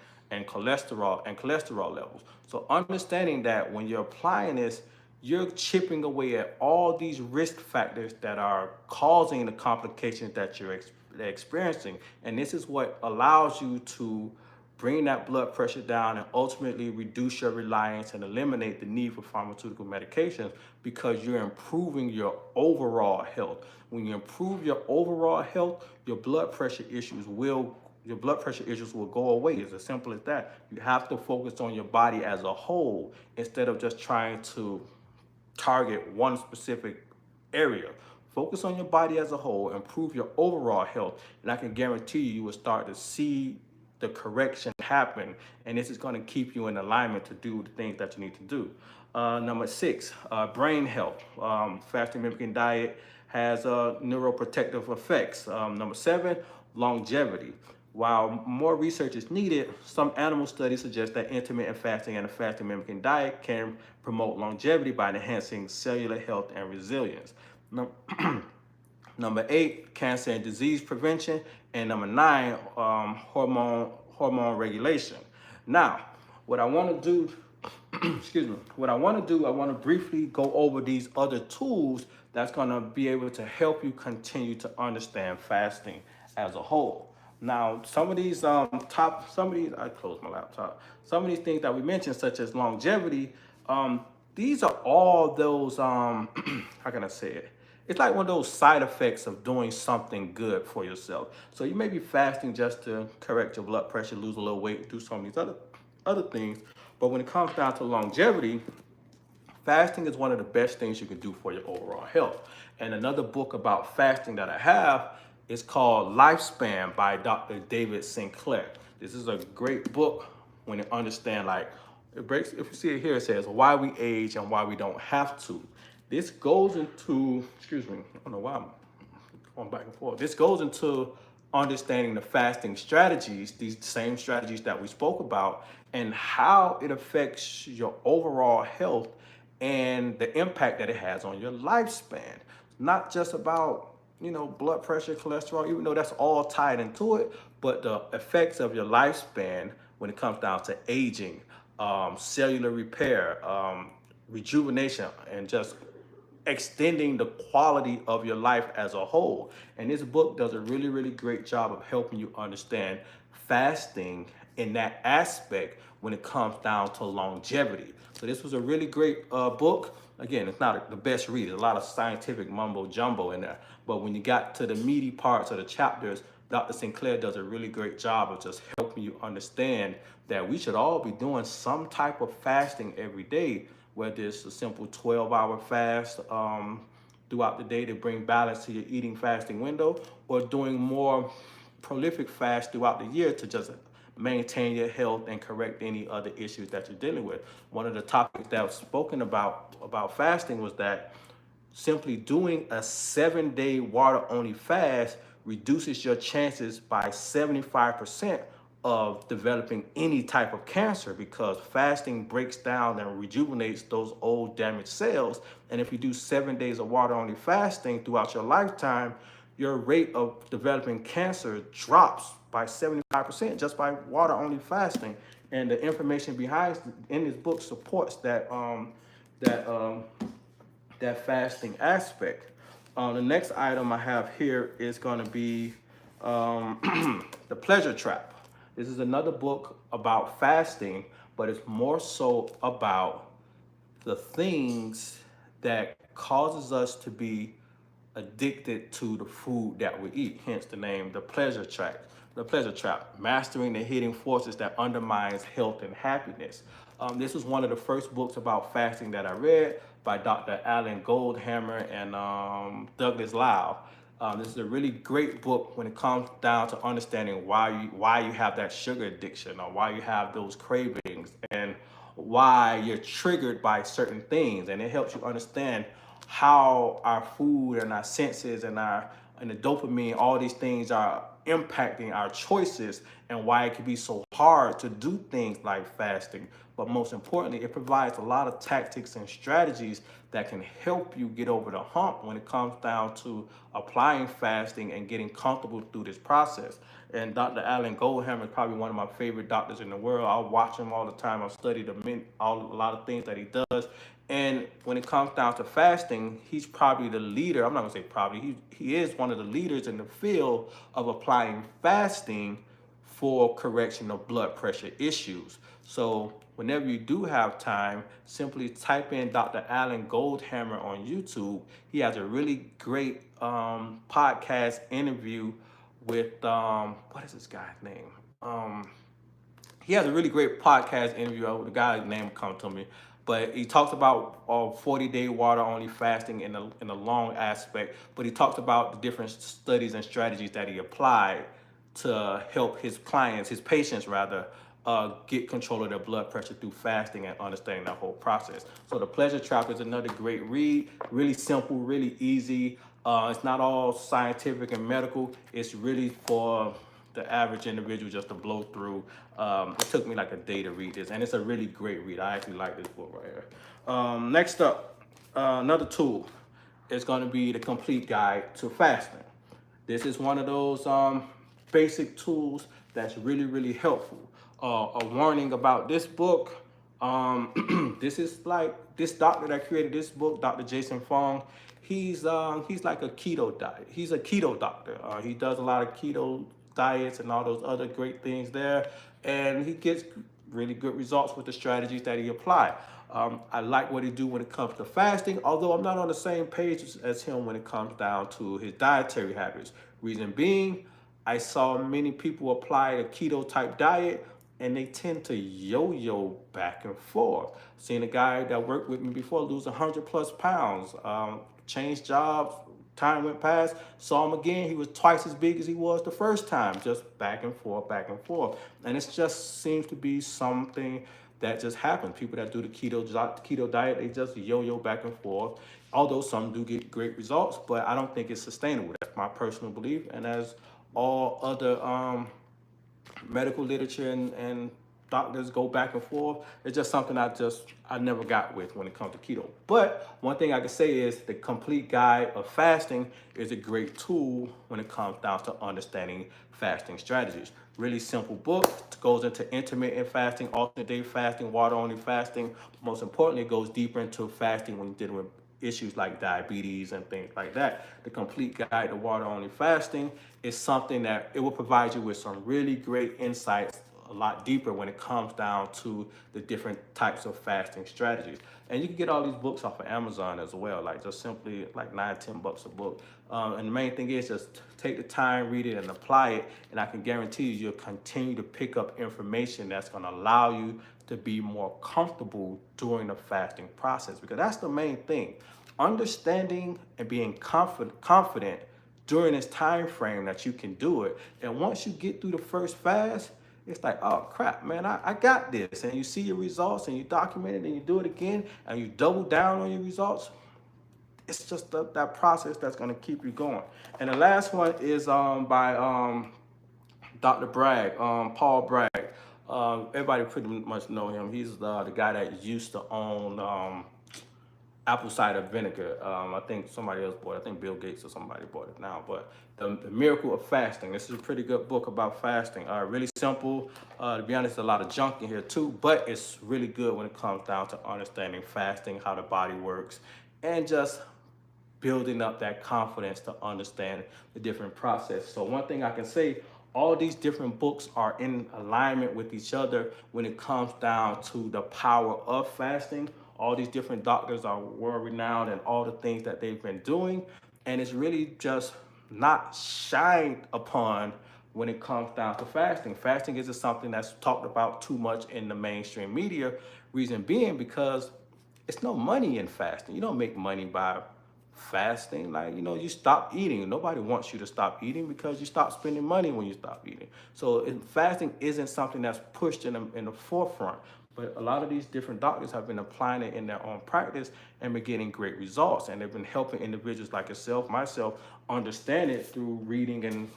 cholesterol levels. So understanding that when you're applying this, you're chipping away at all these risk factors that are causing the complications that you're experiencing. And this is what allows you to bring that blood pressure down and ultimately reduce your reliance and eliminate the need for pharmaceutical medications, because you're improving your overall health. When you improve your overall health, your blood pressure issues will go away. It's as simple as that. You have to focus on your body as a whole instead of just trying to target one specific area. Focus on your body as a whole, improve your overall health, and I can guarantee you will start to see the correction happen, and this is going to keep you in alignment to do the things that you need to do. Number six, brain health. Fasting mimicking diet has neuroprotective effects. Number seven, longevity. While more research is needed, some animal studies suggest that intermittent fasting and a fasting mimicking diet can promote longevity by enhancing cellular health and resilience. Number eight, cancer and disease prevention. And number nine, hormone regulation. Now, what I want to do, I want to briefly go over these other tools that's going to be able to help you continue to understand fasting as a whole. Now, some of these I closed my laptop. Some of these things that we mentioned, such as longevity, these are all those, how can I say it? It's like one of those side effects of doing something good for yourself. So you may be fasting just to correct your blood pressure, lose a little weight, do some of these other things. But when it comes down to longevity, fasting is one of the best things you can do for your overall health. And another book about fasting that I have is called Lifespan by Dr. David Sinclair. This is a great book when you understand, like, it breaks, if you see it here, it says why we age and why we don't have to. This goes into, I don't know why I'm going back and forth. This goes into understanding the fasting strategies, these same strategies that we spoke about, and how it affects your overall health and the impact that it has on your lifespan. Not just about, blood pressure, cholesterol, even though that's all tied into it, but the effects of your lifespan when it comes down to aging, cellular repair, rejuvenation, and just extending the quality of your life as a whole. And this book does a really, really great job of helping you understand fasting in that aspect when it comes down to longevity. So this was a really great book. Again, it's not the best read. There's a lot of scientific mumbo jumbo in there. But when you got to the meaty parts of the chapters, Dr. Sinclair does a really great job of just helping you understand that we should all be doing some type of fasting every day, whether it's a simple 12-hour fast throughout the day to bring balance to your eating fasting window, or doing more prolific fast throughout the year to just maintain your health and correct any other issues that you're dealing with. One of the topics that was spoken about fasting was that simply doing a 7-day water-only fast reduces your chances by 75% of developing any type of cancer, because fasting breaks down and rejuvenates those old damaged cells. And if you do 7 days of water-only fasting throughout your lifetime, your rate of developing cancer drops by 75% just by water-only fasting. And the information behind in this book supports that that fasting aspect. The next item I have here is going to be The Pleasure Trap. This is another book about fasting, but it's more so about the things that causes us to be addicted to the food that we eat, hence the name The Pleasure Trap. The Pleasure Trap, mastering the hidden forces that undermines health and happiness. This was one of the first books about fasting that I read by Dr. Alan Goldhammer and Douglas Lau. This is a really great book when it comes down to understanding why you have that sugar addiction or why you have those cravings and why you're triggered by certain things, and it helps you understand how our food and our senses and the dopamine, all these things are impacting our choices and why it can be so hard to do things like fasting. But most importantly, it provides a lot of tactics and strategies that can help you get over the hump when it comes down to applying fasting and getting comfortable through this process. And Dr. Alan Goldhammer is probably one of my favorite doctors in the world. I watch him all the time. I've studied a lot of things that he does. And when it comes down to fasting, he's probably the leader. I'm not gonna say probably. He is one of the leaders in the field of applying fasting for correction of blood pressure issues. So whenever you do have time, simply type in Dr. Alan Goldhammer on YouTube. He has a really great podcast interview with what is this guy's name? He has a really great podcast interview. The guy's name come to me, but he talks about 40-day water only fasting in a long aspect. But he talks about the different studies and strategies that he applied to help his clients, his patients rather, get control of their blood pressure through fasting and understanding that whole process. So The Pleasure Trap is another great read. Really simple, really easy. It's not all scientific and medical. It's really for the average individual just to blow through. It took me like a day to read this, and it's a really great read. I actually like this book right here. Next up, another tool is going to be the Complete Guide to Fasting. This is one of those basic tools that's really, really helpful. A warning about this book. This is like this doctor that created this book, Dr. Jason Fung. He's like a keto diet. He's a keto doctor. He does a lot of keto diets and all those other great things there, and he gets really good results with the strategies that he applied. I like what he do when it comes to fasting, although I'm not on the same page as him when it comes down to his dietary habits. Reason being, I saw many people apply a keto type diet and they tend to yo-yo back and forth. Seen a guy that worked with me before lose 100+ pounds, changed jobs, time went past, saw him again, he was twice as big as he was the first time, just back and forth, back and forth. And it just seems to be something that just happens. People that do the keto diet, they just yo-yo back and forth. Although some do get great results, but I don't think it's sustainable. That's my personal belief. And as all other medical literature and doctors go back and forth, it's just something I never got with when it comes to keto. But one thing I can say is the Complete Guide of Fasting is a great tool when it comes down to understanding fasting strategies. Really simple book. It goes into intermittent fasting, alternate day fasting, water only fasting. Most importantly, it goes deeper into fasting when you're dealing with issues like diabetes and things like that. The Complete Guide to Water Only Fasting is something that it will provide you with some really great insights a lot deeper when it comes down to the different types of fasting strategies. And you can get all these books off of Amazon as well, like just simply like $9-10 a book. And the main thing is just take the time, read it, and apply it. And I can guarantee you, you'll continue to pick up information that's going to allow you to be more comfortable during the fasting process, because that's the main thing. Understanding and being confident during this time frame that you can do it. And once you get through the first fast, it's like, oh crap, man, I got this. And you see your results and you document it and you do it again and you double down on your results. It's just that process that's going to keep you going. And the last one is by Dr. Bragg, Paul Bragg. Everybody pretty much know him. He's the guy that used to own apple cider vinegar. I think somebody else bought it. I think Bill Gates or somebody bought it now. But the Miracle of Fasting. This is a pretty good book about fasting. Really simple. To be honest, a lot of junk in here too, but it's really good when it comes down to understanding fasting, how the body works, and just building up that confidence to understand the different process. So one thing I can say, all these different books are in alignment with each other when it comes down to the power of fasting. All these different doctors are world renowned and all the things that they've been doing. and it's really just not shined upon when it comes down to fasting. Fasting isn't something that's talked about too much in the mainstream media. Reason being because it's no money in fasting. You don't make money by fasting. Like, you stop eating. Nobody wants you to stop eating because you stop spending money when you stop eating. So fasting isn't something that's pushed in the forefront. But a lot of these different doctors have been applying it in their own practice and been getting great results. And they've been helping individuals like yourself, myself, understand it through reading and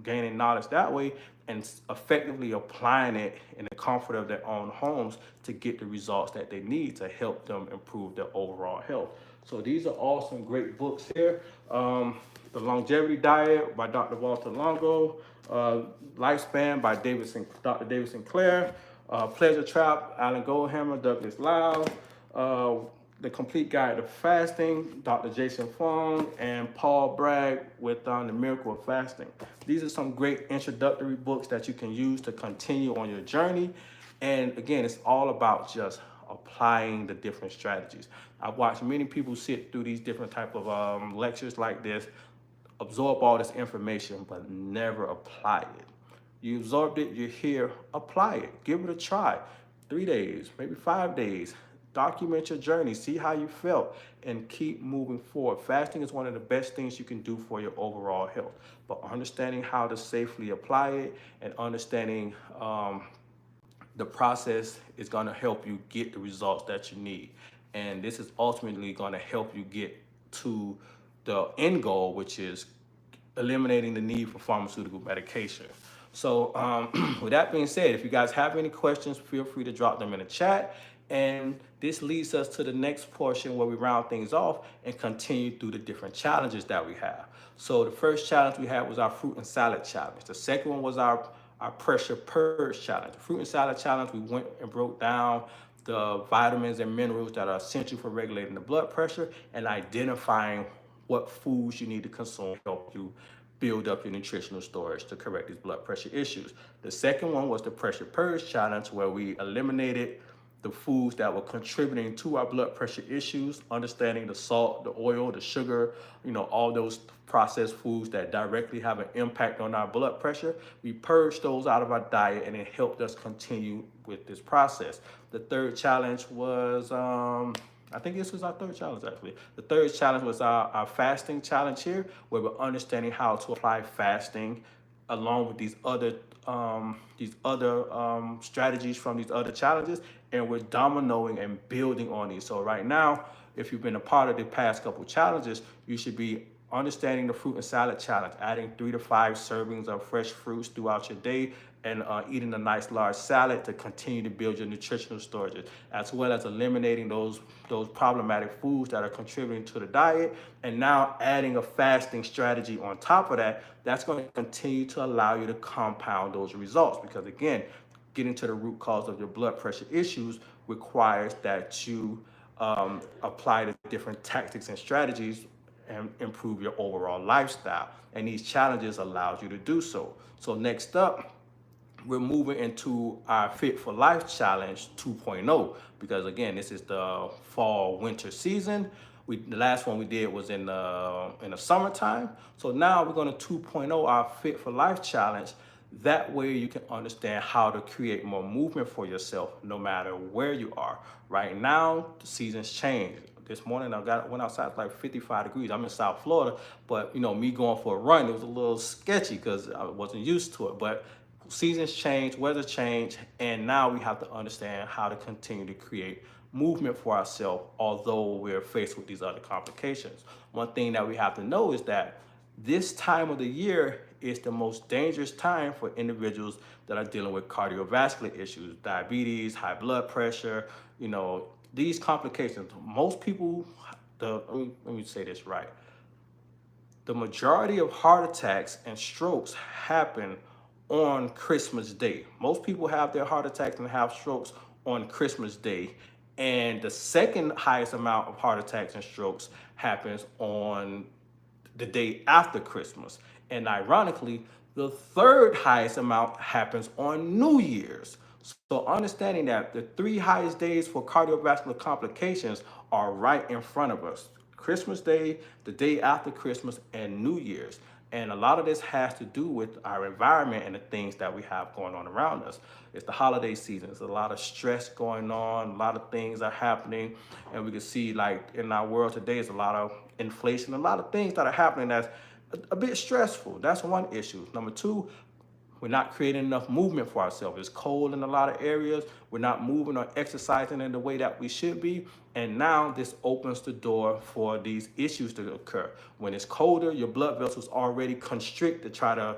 gaining knowledge that way, and effectively applying it in the comfort of their own homes to get the results that they need to help them improve their overall health. So these are all some great books here. The Longevity Diet by Dr. Walter Longo, Lifespan by Dr. David Sinclair, Pleasure Trap, Alan Goldhammer, Douglas Lau, The Complete Guide to Fasting, Dr. Jason Fung, and Paul Bragg with The Miracle of Fasting. These are some great introductory books that you can use to continue on your journey. And again, it's all about just applying the different strategies. I've watched many people sit through these different type of lectures like this, absorb all this information, but never apply it. You absorbed it, you're here, apply it, give it a try. 3 days, maybe 5 days. Document your journey, see how you felt, and keep moving forward. Fasting is one of the best things you can do for your overall health. But understanding how to safely apply it and understanding the process is going to help you get the results that you need. And this is ultimately going to help you get to the end goal, which is eliminating the need for pharmaceutical medication. So with that being said, if you guys have any questions, feel free to drop them in the chat. And this leads us to the next portion where we round things off and continue through the different challenges that we have. So the first challenge we had was our fruit and salad challenge. The second one was our pressure purge challenge. The fruit and salad challenge, we went and broke down the vitamins and minerals that are essential for regulating the blood pressure and identifying what foods you need to consume to help you build up your nutritional storage to correct these blood pressure issues. The second one was the pressure purge challenge, where we eliminated the foods that were contributing to our blood pressure issues, understanding the salt, the oil, the sugar, all those processed foods that directly have an impact on our blood pressure. We purged those out of our diet, and it helped us continue with this process. The third challenge was, I think this was our third challenge actually. The third challenge was our fasting challenge here, where we're understanding how to apply fasting along with these other strategies from these other challenges, and we're dominoing and building on these. So right now, if you've been a part of the past couple challenges, you should be understanding the fruit and salad challenge, adding 3 to 5 servings of fresh fruits throughout your day, and eating a nice large salad to continue to build your nutritional storage, as well as eliminating those problematic foods that are contributing to the diet. And now adding a fasting strategy on top of that, that's going to continue to allow you to compound those results. Because again, getting to the root cause of your blood pressure issues requires that you apply the different tactics and strategies and improve your overall lifestyle. And these challenges allows you to do so. So next up, we're moving into our Fit for Life Challenge 2.0, because again, this is the fall winter season. The last one we did was in the summertime. So now we're going to 2.0 our Fit for Life Challenge. That way you can understand how to create more movement for yourself no matter where you are. Right now, the seasons change. This morning went outside, it's like 55 degrees. I'm in South Florida, but me going for a run, it was a little sketchy because I wasn't used to it. But seasons change, weather change, and now we have to understand how to continue to create movement for ourselves, although we're faced with these other complications. One thing that we have to know is that this time of the year is the most dangerous time for individuals that are dealing with cardiovascular issues, diabetes, high blood pressure, these complications. Most people, let me say this right. The majority of heart attacks and strokes happen on Christmas Day. Most people have their heart attacks and have strokes on Christmas Day. And the second highest amount of heart attacks and strokes happens on the day after Christmas. And ironically, the third highest amount happens on New Year's. So understanding that the 3 highest days for cardiovascular complications are right in front of us: Christmas Day, the day after Christmas, and New Year's. And a lot of this has to do with our environment and the things that we have going on around us. It's the holiday season. There's a lot of stress going on. A lot of things are happening. And we can see, like, in our world today, there's a lot of inflation, a lot of things that are happening that's a bit stressful. That's one issue. Number two, we're not creating enough movement for ourselves. It's cold in a lot of areas. We're not moving or exercising in the way that we should be. And now this opens the door for these issues to occur. When it's colder, your blood vessels already constrict to try to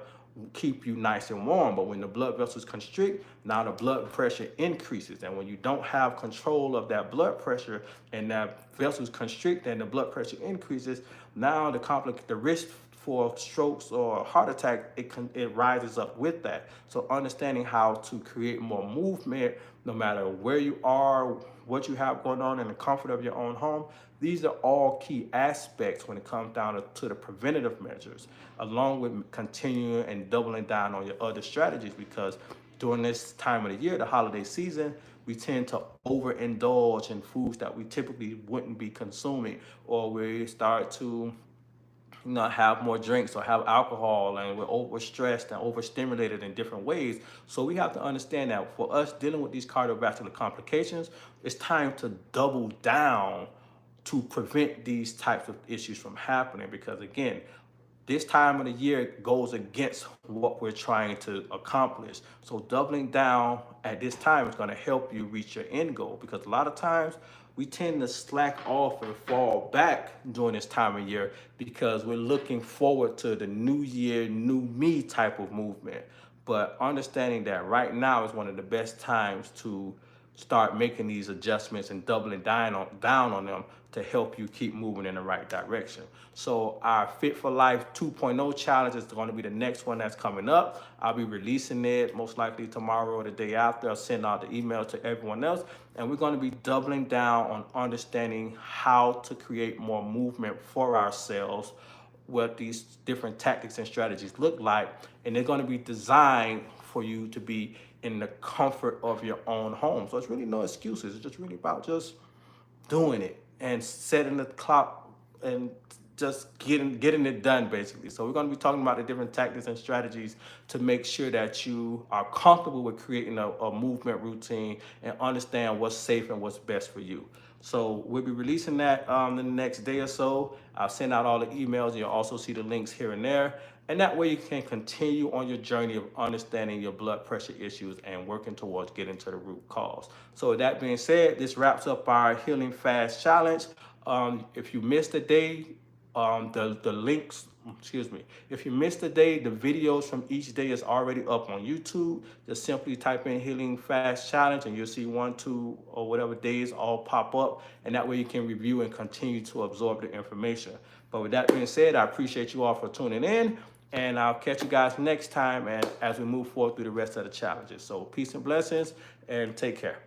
keep you nice and warm. But when the blood vessels constrict, now the blood pressure increases. And when you don't have control of that blood pressure and that vessels constrict and the blood pressure increases, now the risk for strokes or heart attack, it rises up with that. So understanding how to create more movement, no matter where you are, what you have going on in the comfort of your own home, these are all key aspects when it comes down to the preventative measures, along with continuing and doubling down on your other strategies, because during this time of the year, the holiday season, we tend to overindulge in foods that we typically wouldn't be consuming, or we start to have more drinks or have alcohol, and we're overstressed and overstimulated in different ways. So we have to understand that for us dealing with these cardiovascular complications, it's time to double down to prevent these types of issues from happening. Because again, this time of the year goes against what we're trying to accomplish. So doubling down at this time is going to help you reach your end goal, because a lot of times we tend to slack off and fall back during this time of year because we're looking forward to the new year, new me type of movement. But understanding that right now is one of the best times to start making these adjustments and doubling down on them to help you keep moving in the right direction. So our Fit for Life 2.0 challenge is going to be the next one that's coming up. I'll be releasing it most likely tomorrow or the day after. I'll send out the email to everyone else. And we're going to be doubling down on understanding how to create more movement for ourselves, what these different tactics and strategies look like. And they're going to be designed for you to be in the comfort of your own home. So it's really no excuses. It's just really about just doing it and setting the clock and just getting it done, basically. So we're going to be talking about the different tactics and strategies to make sure that you are comfortable with creating a movement routine and understand what's safe and what's best for you. So we'll be releasing that in the next day or so. I'll send out all the emails. You'll also see the links here and there. And that way you can continue on your journey of understanding your blood pressure issues and working towards getting to the root cause. So with that being said, this wraps up our Healing Fast Challenge. If you missed a day, the links, if you missed a day, the videos from each day is already up on YouTube. Just simply type in Healing Fast Challenge and you'll see 1, 2, or whatever days all pop up. And that way you can review and continue to absorb the information. But with that being said, I appreciate you all for tuning in. And I'll catch you guys next time and as we move forward through the rest of the challenges. So peace and blessings and take care.